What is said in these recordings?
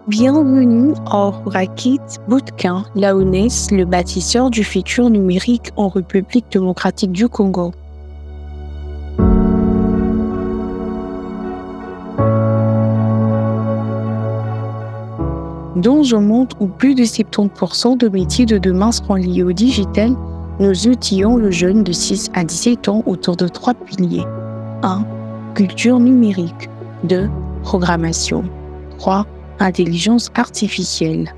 Bienvenue au Rakit Bootcamp Laonès, le bâtisseur du futur numérique en République démocratique du Congo. Dans un monde où plus de 70% de métiers de demain seront liés au digital, nous outillons le jeune de 6 à 17 ans autour de 3 piliers. 1. Culture numérique. 2. Programmation. 3. Intelligence artificielle.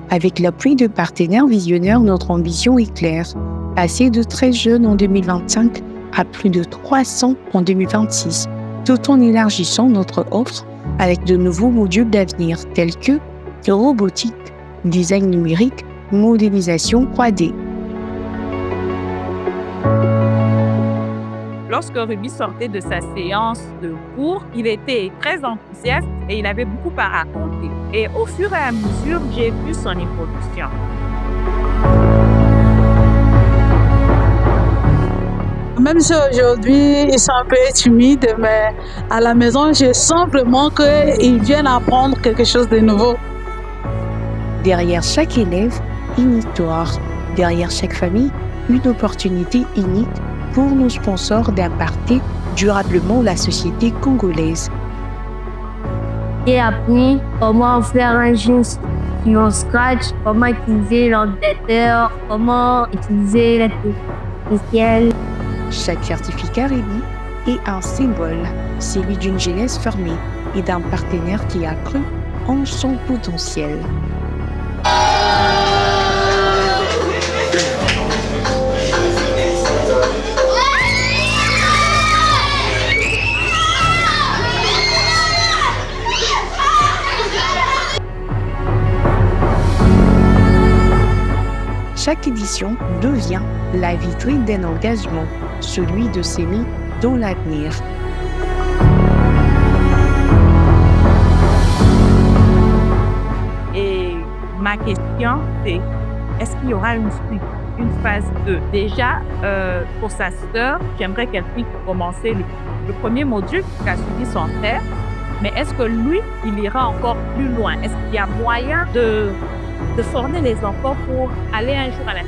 Avec l'appui de partenaires visionnaires, notre ambition est claire. Passer de 13 jeunes en 2025 à plus de 300 en 2026, tout en élargissant notre offre avec de nouveaux modules d'avenir tels que robotique, design numérique, modélisation 3D. Lorsque Ruby sortait de sa séance de cours, il était très enthousiaste et il avait beaucoup à raconter. Et au fur et à mesure, j'ai vu son évolution. Même si aujourd'hui, ils sont un peu timides, mais à la maison, je sens vraiment qu'ils viennent apprendre quelque chose de nouveau. Derrière chaque élève, une histoire. Derrière chaque famille, une opportunité unique pour nos sponsors d'impacter durablement la société congolaise. J'ai appris comment faire un jeu sur Scratch, comment utiliser l'ordinateur, comment utiliser l'intelligence. Chaque certificat remis est un symbole, celui d'une jeunesse fermée et d'un partenaire qui a cru en son potentiel. Chaque édition devient la vitrine d'un engagement, celui de s'aimer dans l'avenir. Et ma question, c'est est-ce qu'il y aura une suite, une phase 2? Déjà, pour sa sœur, j'aimerais qu'elle puisse commencer le premier module qu'a suivi son frère. Mais est-ce que lui, il ira encore plus loin? Est-ce qu'il y a moyen de former les enfants pour aller un jour à la